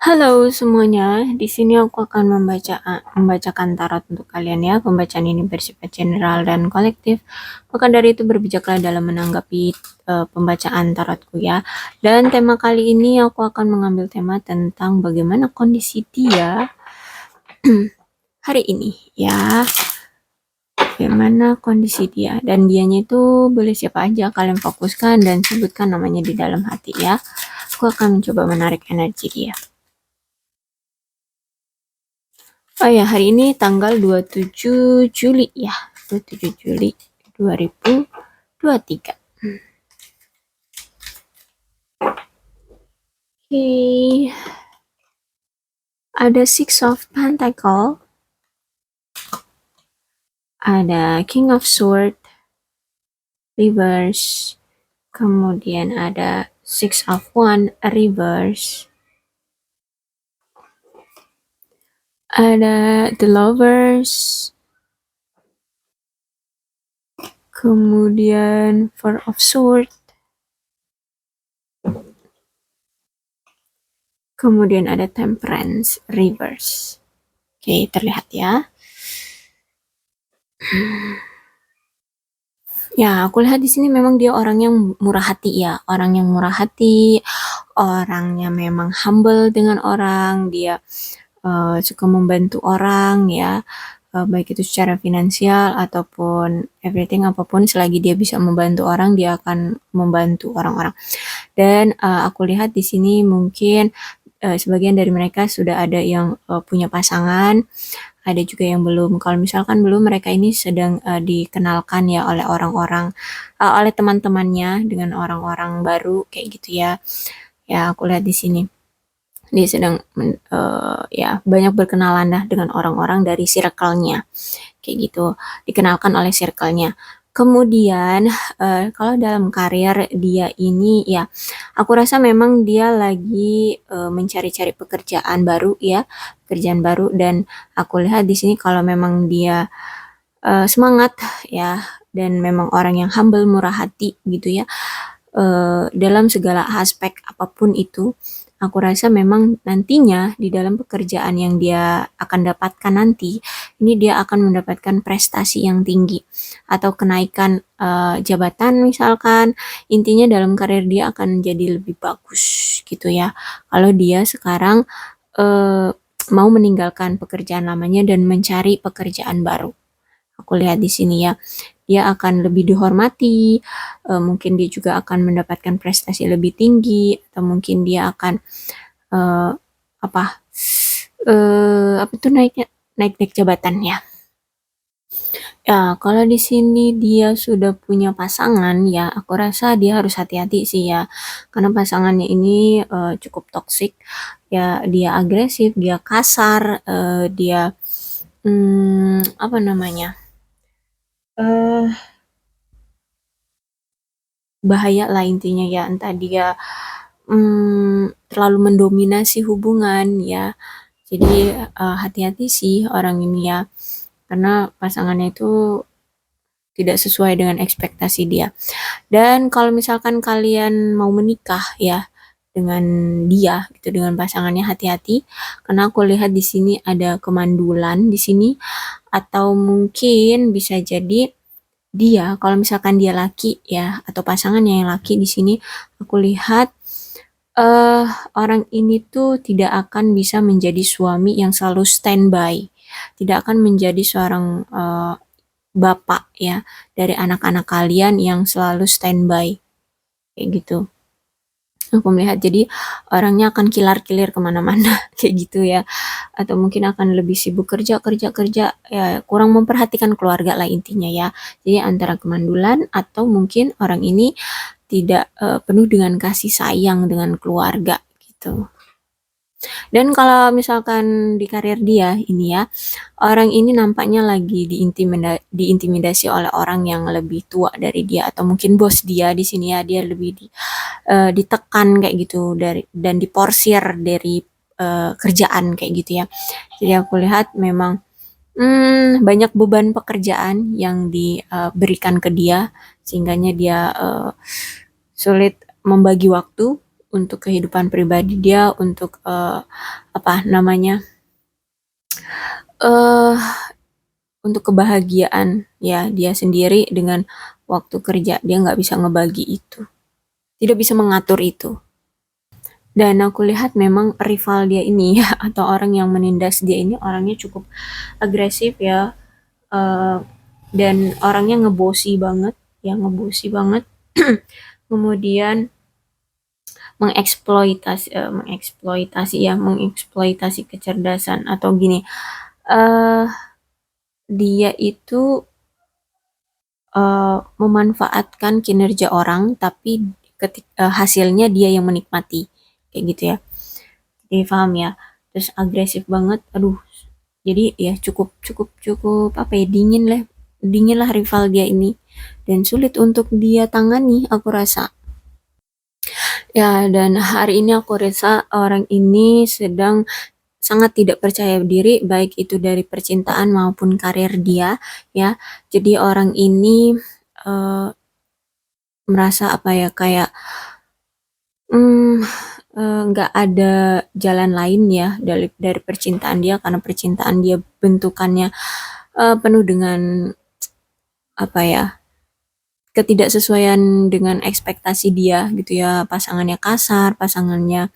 Halo semuanya, di sini aku akan membacakan tarot untuk kalian ya. Pembacaan ini bersifat general dan kolektif. Maka dari itu berbijaklah dalam menanggapi pembacaan tarotku ya. Dan tema kali ini aku akan mengambil tema tentang bagaimana kondisi dia hari ini ya. Bagaimana kondisi dia, dan dianya itu boleh siapa aja, kalian fokuskan dan sebutkan namanya di dalam hati ya. Aku akan mencoba menarik energi dia. Oh ya, hari ini tanggal 27 Juli ya. 27 Juli 2023. Oke. Ada Six of Pentacle. Ada King of Sword reverse. Kemudian ada Six of One reverse. Ada The Lovers. Kemudian Four of Swords. Kemudian ada Temperance reverse. Oke, terlihat ya. Ya, aku lihat di sini memang dia orang yang murah hati ya, orang yang murah hati, orangnya memang humble dengan orang, dia suka membantu orang ya, baik itu secara finansial ataupun everything, apapun selagi dia bisa membantu orang, dia akan membantu orang-orang. Dan aku lihat di sini mungkin sebagian dari mereka sudah ada yang punya pasangan, ada juga yang belum. Kalau misalkan belum, mereka ini sedang dikenalkan ya oleh orang-orang, oleh teman-temannya dengan orang-orang baru kayak gitu ya. Ya, aku lihat di sini dia sedang ya banyak berkenalan dah dengan orang-orang dari circle-nya kayak gitu, dikenalkan oleh circle-nya. Kemudian kalau dalam karir dia ini ya, aku rasa memang dia lagi mencari-cari pekerjaan baru ya, pekerjaan baru. Dan aku lihat di sini kalau memang dia semangat ya, dan memang orang yang humble, murah hati gitu ya, dalam segala aspek apapun itu, aku rasa memang nantinya di dalam pekerjaan yang dia akan dapatkan nanti, ini dia akan mendapatkan prestasi yang tinggi atau kenaikan jabatan misalkan. Intinya dalam karir dia akan jadi lebih bagus gitu ya. Kalau dia sekarang eh, mau meninggalkan pekerjaan lamanya dan mencari pekerjaan baru. Aku lihat di sini ya, dia akan lebih dihormati, mungkin dia juga akan mendapatkan prestasi lebih tinggi, atau mungkin dia akan eh, apa apa tuh naik jabatan ya. Ya, kalau di sini dia sudah punya pasangan ya, aku rasa dia harus hati-hati sih ya, karena pasangannya ini cukup toksik ya, dia agresif, dia kasar, dia apa namanya? eh Bahaya lah intinya ya, entah dia terlalu mendominasi hubungan ya. Jadi hati-hati sih orang ini ya, karena pasangannya itu tidak sesuai dengan ekspektasi dia. Dan kalau misalkan kalian mau menikah ya dengan dia gitu, dengan pasangannya, hati-hati karena aku lihat di sini ada kemandulan di sini, atau mungkin bisa jadi dia, kalau misalkan dia laki ya, atau pasangannya yang laki di sini, aku lihat eh orang ini tuh tidak akan bisa menjadi suami yang selalu standby, tidak akan menjadi seorang bapak ya dari anak-anak kalian yang selalu standby kayak gitu. Aku melihat jadi orangnya akan kilar-kilir kemana-mana kayak gitu ya, atau mungkin akan lebih sibuk kerja kerja kerja ya, kurang memperhatikan keluarga lah intinya ya. Jadi antara kemandulan atau mungkin orang ini tidak penuh dengan kasih sayang dengan keluarga gitu. Dan kalau misalkan di karir dia ini ya, orang ini nampaknya lagi diintimidasi oleh orang yang lebih tua dari dia, atau mungkin bos dia di sini ya, dia lebih ditekan kayak gitu dan diporsir dari kerjaan kayak gitu ya. Jadi aku lihat memang banyak beban pekerjaan yang diberikan ke dia, sehingganya dia sulit membagi waktu untuk kehidupan pribadi dia, untuk apa namanya, eh untuk kebahagiaan ya dia sendiri dengan waktu kerja. Dia nggak bisa ngebagi itu, tidak bisa mengatur itu. Dan aku lihat memang rival dia ini ya, atau orang yang menindas dia ini orangnya cukup agresif ya, eh, dan orangnya ngebosi banget, ya ngebosi banget. Kemudian mengeksploitasi kecerdasan atau gini, eh dia itu memanfaatkan kinerja orang tapi hasilnya dia yang menikmati kayak gitu ya. Jadi paham ya. Terus agresif banget, aduh. Jadi ya cukup cukup cukup apa ya, dingin lah rival dia ini, dan sulit untuk dia tangani aku rasa. Ya, dan hari ini aku rasa orang ini sedang sangat tidak percaya diri, baik itu dari percintaan maupun karir dia, ya. Jadi orang ini eh, merasa apa ya, kayak hmm, nggak ada jalan lain ya dari percintaan dia, karena percintaan dia bentukannya penuh dengan apa ya, ketidaksesuaian dengan ekspektasi dia gitu ya. Pasangannya kasar, pasangannya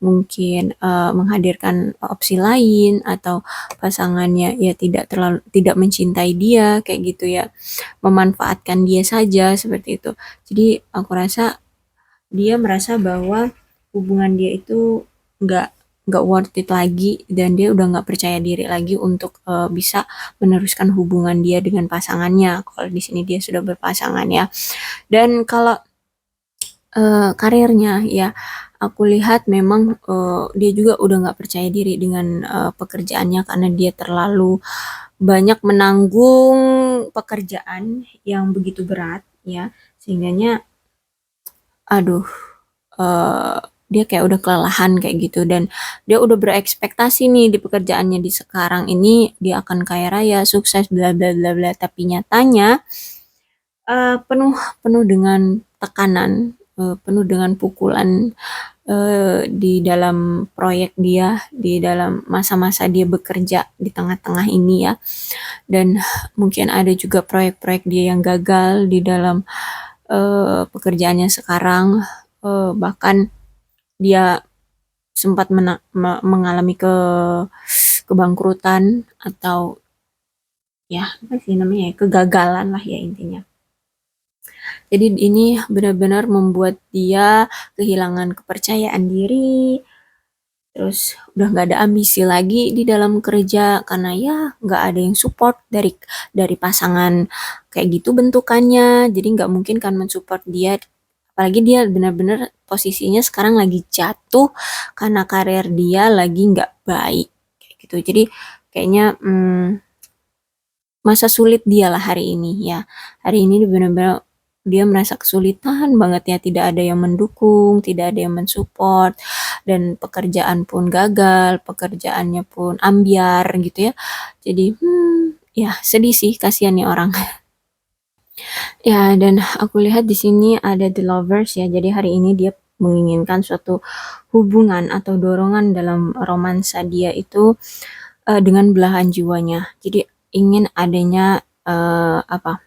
mungkin menghadirkan opsi lain, atau pasangannya ya tidak mencintai dia kayak gitu ya, memanfaatkan dia saja seperti itu. Jadi aku rasa dia merasa bahwa hubungan dia itu nggak nggak worth it lagi, dan dia udah nggak percaya diri lagi untuk bisa meneruskan hubungan dia dengan pasangannya. Kalau di sini dia sudah berpasangan ya. Dan kalau karirnya ya, aku lihat memang dia juga udah nggak percaya diri dengan pekerjaannya, karena dia terlalu banyak menanggung pekerjaan yang begitu berat ya, sehingganya aduh, eh, dia kayak udah kelelahan kayak gitu, dan dia udah berekspektasi nih di pekerjaannya di sekarang ini dia akan kaya raya, sukses, bla bla bla bla, tapi nyatanya penuh penuh dengan tekanan, penuh dengan pukulan di dalam proyek dia, di dalam masa-masa dia bekerja di tengah-tengah ini ya. Dan mungkin ada juga proyek-proyek dia yang gagal di dalam pekerjaannya sekarang, bahkan dia sempat mengalami kebangkrutan, atau ya apa sih namanya ya, kegagalan lah ya intinya. Jadi ini benar-benar membuat dia kehilangan kepercayaan diri, terus udah nggak ada ambisi lagi di dalam kerja, karena ya nggak ada yang support dari pasangan kayak gitu bentukannya. Jadi nggak mungkin kan mensupport dia, apalagi dia benar-benar posisinya sekarang lagi jatuh karena karir dia lagi nggak baik kayak gitu. Jadi kayaknya masa sulit dia lah hari ini ya. Hari ini benar-benar dia merasa kesulitan banget ya, tidak ada yang mendukung, tidak ada yang mensupport, dan pekerjaan pun gagal, pekerjaannya pun ambiar gitu ya. Jadi ya sedih sih, kasihan nih orang. Ya, dan aku lihat di sini ada the lovers ya. Jadi hari ini dia menginginkan suatu hubungan atau dorongan dalam romansa dia itu dengan belahan jiwanya. Jadi ingin adanya apa,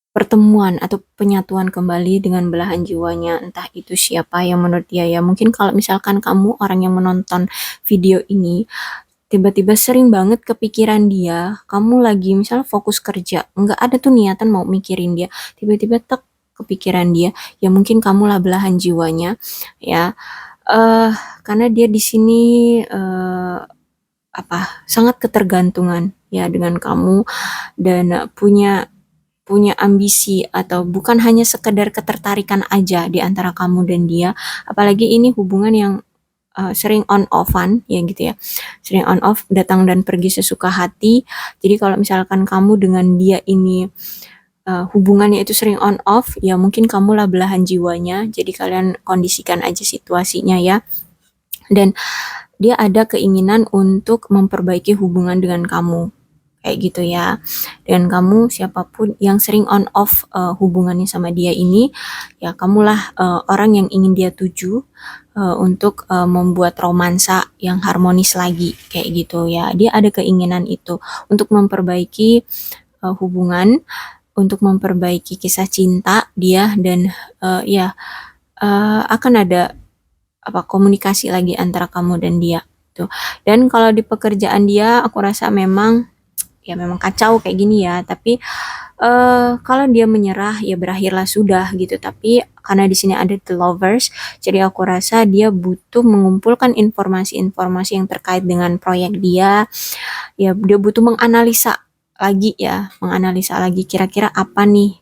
pertemuan atau penyatuan kembali dengan belahan jiwanya, entah itu siapa yang menurut dia ya. Mungkin kalau misalkan kamu orang yang menonton video ini tiba-tiba sering banget kepikiran dia, kamu lagi misalnya fokus kerja, nggak ada tuh niatan mau mikirin dia, tiba-tiba tek kepikiran dia, ya mungkin kamulah belahan jiwanya ya. eh karena dia di sini apa, sangat ketergantungan ya dengan kamu, dan punya punya ambisi, atau bukan hanya sekedar ketertarikan aja di antara kamu dan dia. Apalagi ini hubungan yang sering on offan ya gitu ya, sering on off, datang dan pergi sesuka hati. Jadi kalau misalkan kamu dengan dia ini hubungannya itu sering on off, ya mungkin kamulah belahan jiwanya. Jadi kalian kondisikan aja situasinya ya. Dan dia ada keinginan untuk memperbaiki hubungan dengan kamu kayak gitu ya. Dan kamu siapapun yang sering on off hubungannya sama dia ini, ya kamulah orang yang ingin dia tuju untuk membuat romansa yang harmonis lagi kayak gitu ya. Dia ada keinginan itu untuk memperbaiki hubungan, untuk memperbaiki kisah cinta dia dan ya akan ada apa komunikasi lagi antara kamu dan dia tuh. Dan kalau di pekerjaan dia aku rasa memang ya memang kacau kayak gini ya, tapi kalau dia menyerah ya berakhirlah sudah gitu. Tapi karena di sini ada the lovers, jadi aku rasa dia butuh mengumpulkan informasi-informasi yang terkait dengan proyek dia. Ya dia butuh menganalisa lagi ya, menganalisa lagi kira-kira apa nih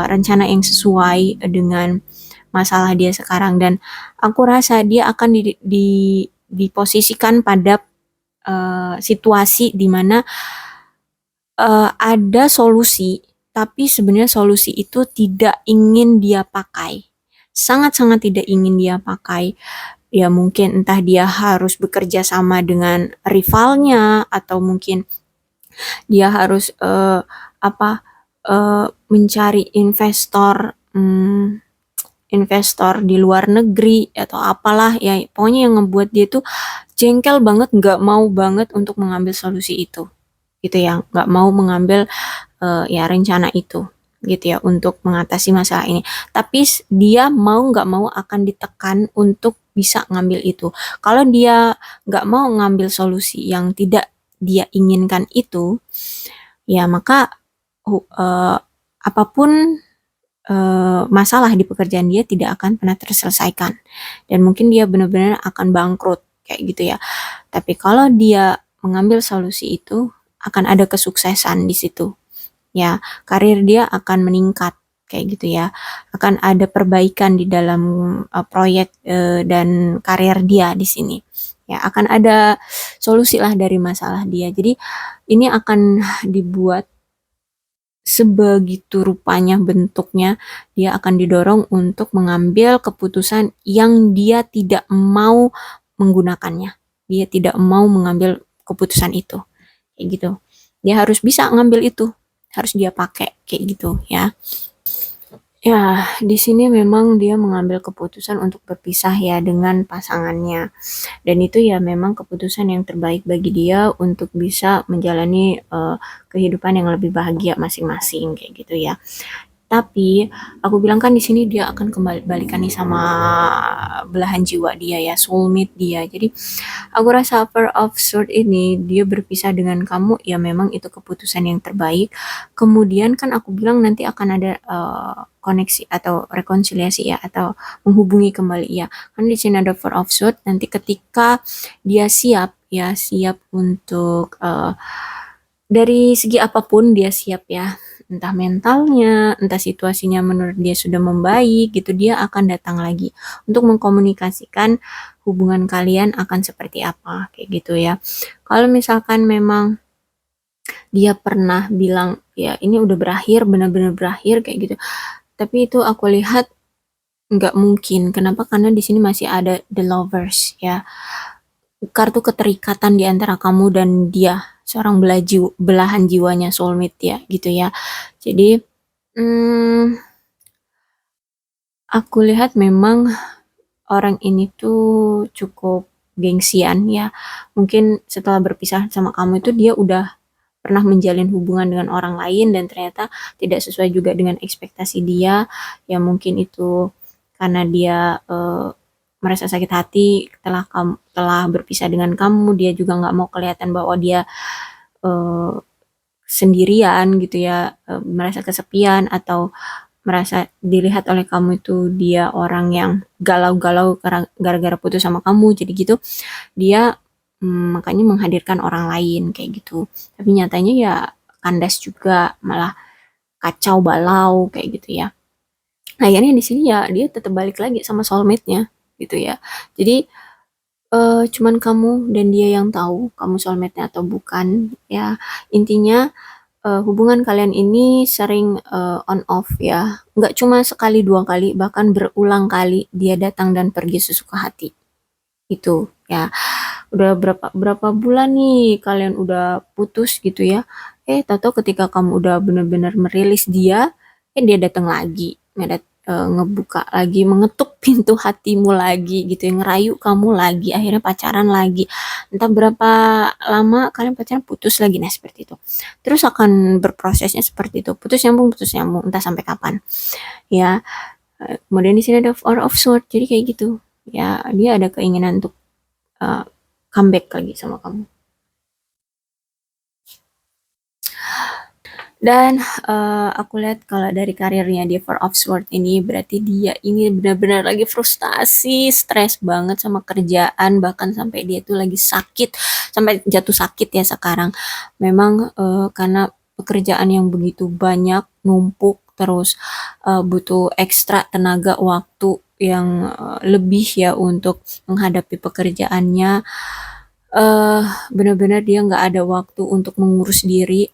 rencana yang sesuai dengan masalah dia sekarang. Dan aku rasa dia akan diposisikan pada situasi di mana ada solusi, tapi sebenarnya solusi itu tidak ingin dia pakai. Sangat-sangat tidak ingin dia pakai. Ya mungkin entah dia harus bekerja sama dengan rivalnya atau mungkin dia harus apa mencari investor investor di luar negeri atau apalah ya pokoknya yang ngebuat dia tuh jengkel banget nggak mau banget untuk mengambil solusi itu gitu ya nggak mau mengambil ya rencana itu gitu ya untuk mengatasi masalah ini tapi dia mau nggak mau akan ditekan untuk bisa ngambil itu kalau dia nggak mau ngambil solusi yang tidak dia inginkan itu ya maka apapun masalah di pekerjaan dia tidak akan pernah terselesaikan dan mungkin dia benar-benar akan bangkrut kayak gitu ya tapi kalau dia mengambil solusi itu akan ada kesuksesan di situ ya karir dia akan meningkat kayak gitu ya akan ada perbaikan di dalam proyek dan karir dia di sini ya akan ada solusi lah dari masalah dia jadi ini akan dibuat sebegitu rupanya bentuknya dia akan didorong untuk mengambil keputusan yang dia tidak mau menggunakannya dia tidak mau mengambil keputusan itu kayak gitu dia harus bisa ngambil itu harus dia pakai kayak gitu ya ya di sini memang dia mengambil keputusan untuk berpisah ya dengan pasangannya dan itu ya memang keputusan yang terbaik bagi dia untuk bisa menjalani kehidupan yang lebih bahagia masing-masing kayak gitu ya tapi aku bilang kan di sini dia akan kembali balikan nih sama belahan jiwa dia ya, soulmate dia. Jadi aku rasa Four of Swords ini dia berpisah dengan kamu ya memang itu keputusan yang terbaik. Kemudian kan aku bilang nanti akan ada koneksi atau rekonsiliasi ya atau menghubungi kembali ya. Kan di sini ada Four of Swords nanti ketika dia siap ya siap untuk dari segi apapun dia siap ya entah mentalnya, entah situasinya menurut dia sudah membaik gitu, dia akan datang lagi untuk mengkomunikasikan hubungan kalian akan seperti apa kayak gitu ya. Kalau misalkan memang dia pernah bilang ya ini udah berakhir, benar-benar berakhir kayak gitu. Tapi itu aku lihat nggak mungkin. Kenapa? Karena di sini masih ada the lovers ya. Kartu keterikatan di antara kamu dan dia, seorang belahan jiwanya soulmate ya gitu ya. Jadi aku lihat memang orang ini tuh cukup gengsian ya. Mungkin setelah berpisah sama kamu itu dia udah pernah menjalin hubungan dengan orang lain dan ternyata tidak sesuai juga dengan ekspektasi dia. Ya mungkin itu karena dia merasa sakit hati telah berpisah dengan kamu, dia juga nggak mau kelihatan bahwa dia eh, sendirian gitu ya, merasa kesepian atau merasa dilihat oleh kamu itu dia orang yang galau-galau gara-gara putus sama kamu jadi gitu dia makanya menghadirkan orang lain kayak gitu tapi nyatanya ya kandas juga malah kacau balau kayak gitu ya nah akhirnya di sini ya dia tetap balik lagi sama soulmate-nya gitu ya jadi cuman kamu dan dia yang tahu kamu soulmate-nya atau bukan ya intinya hubungan kalian ini sering on off ya. Nggak cuma sekali dua kali, bahkan berulang kali dia datang dan pergi sesuka hati. Itu ya. udah berapa berapa bulan nih kalian udah putus gitu ya. Tahu-tahu ketika kamu udah benar-benar merilis dia, dia datang lagi, ngebuka lagi, mengetuk pintu hatimu lagi gitu ya, ngerayu kamu lagi, akhirnya pacaran lagi. Entah berapa lama kalian pacaran, putus lagi, nah seperti itu. Terus akan berprosesnya seperti itu, putus nyambung, entah sampai kapan. Ya, kemudian di sini ada Four of Swords, jadi kayak gitu. Ya, dia ada keinginan untuk uh, comeback lagi sama kamu. Dan aku lihat kalau dari karirnya di Four of Swords ini berarti dia ini benar-benar lagi frustasi, stres banget sama kerjaan, bahkan sampai dia tuh lagi sakit, sampai jatuh sakit ya sekarang. Memang karena pekerjaan yang begitu banyak, numpuk, terus butuh ekstra tenaga waktu yang lebih ya untuk menghadapi pekerjaannya. Benar-benar dia nggak ada waktu untuk mengurus diri,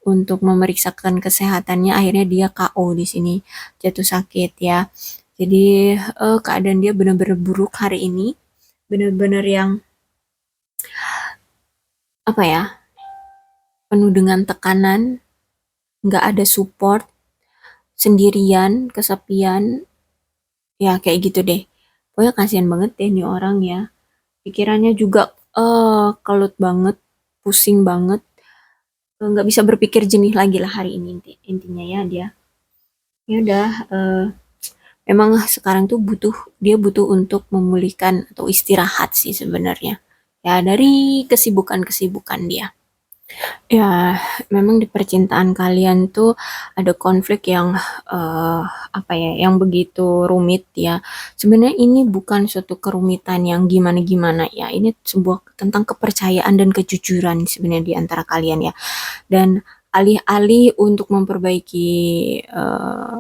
untuk memeriksakan kesehatannya, akhirnya dia KO di sini, jatuh sakit ya. Jadi keadaan dia benar-benar buruk hari ini, benar-benar yang apa ya, penuh dengan tekanan, nggak ada support, sendirian, kesepian, ya kayak gitu deh. Pokoknya kasihan banget deh nih orang ya. Pikirannya juga kelut banget, pusing banget, nggak bisa berpikir jernih lagi lah hari ini intinya ya dia. Ya udah, memang sekarang tuh dia butuh untuk memulihkan atau istirahat sih sebenarnya. Ya dari kesibukan-kesibukan dia. Ya, memang di percintaan kalian tuh ada konflik yang apa ya, yang begitu rumit ya. Sebenarnya ini bukan suatu kerumitan yang gimana-gimana ya. Ini sebuah tentang kepercayaan dan kejujuran sebenarnya di antara kalian ya. Dan alih-alih untuk memperbaiki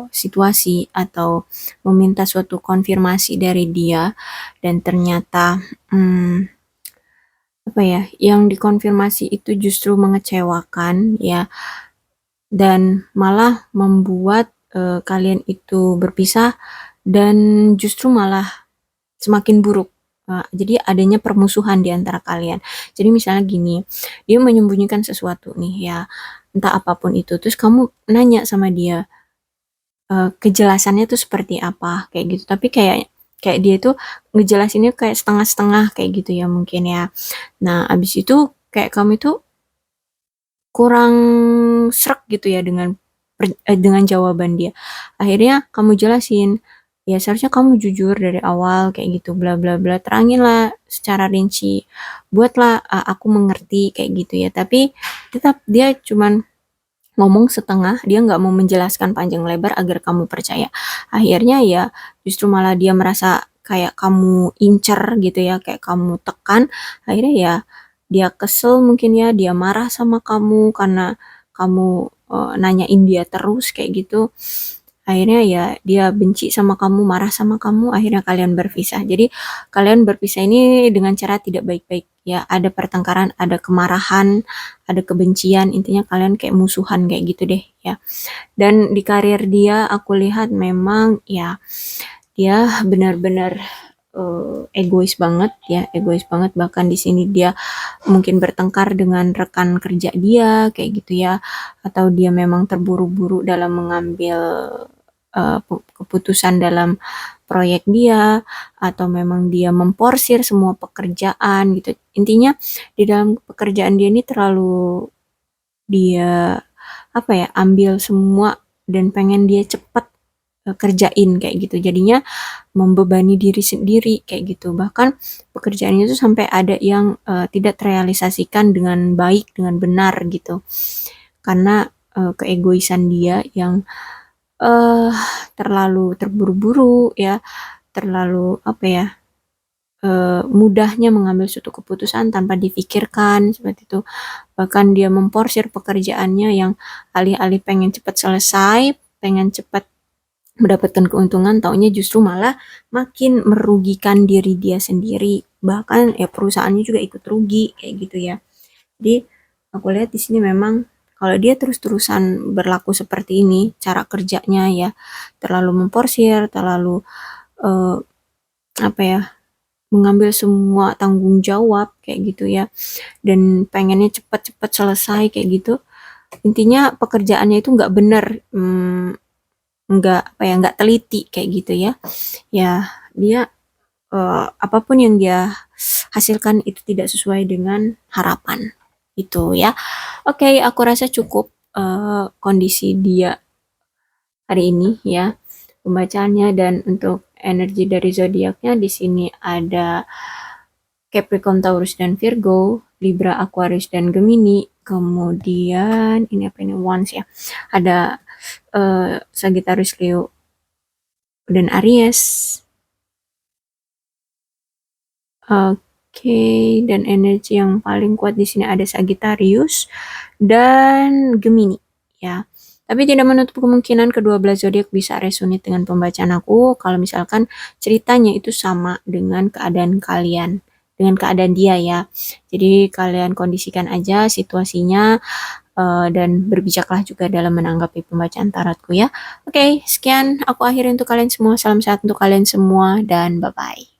situasi atau meminta suatu konfirmasi dari dia, dan ternyata apa ya, yang dikonfirmasi itu justru mengecewakan ya, dan malah membuat kalian itu berpisah, dan justru malah semakin buruk. Jadi adanya permusuhan di antara kalian. Jadi misalnya gini, dia menyembunyikan sesuatu nih ya, entah apapun itu. Terus kamu nanya sama dia, kejelasannya tuh seperti apa kayak gitu. Tapi kayak kayak dia tuh ngejelasinnya kayak setengah-setengah kayak gitu ya mungkin ya. Nah, abis itu kayak kamu itu kurang srek gitu ya dengan jawaban dia. Akhirnya kamu jelasin, ya seharusnya kamu jujur dari awal kayak gitu, bla bla bla. Terangin lah secara rinci, buatlah aku mengerti kayak gitu ya. Tapi tetap dia cuman ngomong setengah, dia nggak mau menjelaskan panjang lebar agar kamu percaya. Akhirnya ya justru malah dia merasa kayak kamu incer gitu ya, kayak kamu tekan. Akhirnya ya dia kesel mungkin ya, dia marah sama kamu karena kamu nanyain dia terus kayak gitu. Akhirnya ya dia benci sama kamu, marah sama kamu, akhirnya kalian berpisah. Jadi kalian berpisah ini dengan cara tidak baik-baik ya, ada pertengkaran, ada kemarahan, ada kebencian, intinya kalian kayak musuhan kayak gitu deh ya. Dan di karir dia aku lihat memang ya dia benar-benar egois banget ya, egois banget, bahkan di sini dia mungkin bertengkar dengan rekan kerja dia kayak gitu ya, atau dia memang terburu-buru dalam mengambil keputusan dalam proyek dia, atau memang dia memporsir semua pekerjaan gitu. Intinya di dalam pekerjaan dia ini terlalu dia apa ya, ambil semua dan pengen dia cepat kerjain kayak gitu. Jadinya membebani diri sendiri kayak gitu. Bahkan pekerjaannya itu sampai ada yang tidak terrealisasikan dengan baik, dengan benar gitu. Karena keegoisan dia yang eh terlalu terburu-buru ya, terlalu apa ya, mudahnya mengambil suatu keputusan tanpa difikirkan seperti itu. Bahkan dia memporsir pekerjaannya yang alih-alih pengen cepat selesai, pengen cepat mendapatkan keuntungan, taunya justru malah makin merugikan diri dia sendiri. Bahkan ya perusahaannya juga ikut rugi kayak gitu ya. Jadi aku lihat di sini memang kalau dia terus-terusan berlaku seperti ini, cara kerjanya ya terlalu memporsir, terlalu apa ya, mengambil semua tanggung jawab kayak gitu ya, dan pengennya cepat-cepat selesai kayak gitu. Intinya pekerjaannya itu nggak benar, nggak apa ya, nggak teliti kayak gitu ya. Ya, dia apapun yang dia hasilkan itu tidak sesuai dengan harapan. Itu ya. Oke, aku rasa cukup kondisi dia hari ini ya pembacaannya, dan untuk energi dari zodiaknya di sini ada Capricorn, Taurus dan Virgo, Libra, Aquarius dan Gemini. Kemudian ini apa ini Wands ya. Ada Sagittarius, Leo dan Aries. Oke, dan energi yang paling kuat di sini ada Sagittarius dan Gemini ya. Tapi tidak menutup kemungkinan kedua belah zodiak bisa resonate dengan pembacaan aku kalau misalkan ceritanya itu sama dengan keadaan kalian, dengan keadaan dia ya. Jadi kalian kondisikan aja situasinya dan berbijaklah juga dalam menanggapi pembacaan tarotku ya. Oke, sekian aku akhiri untuk kalian semua. Salam sehat untuk kalian semua dan bye-bye.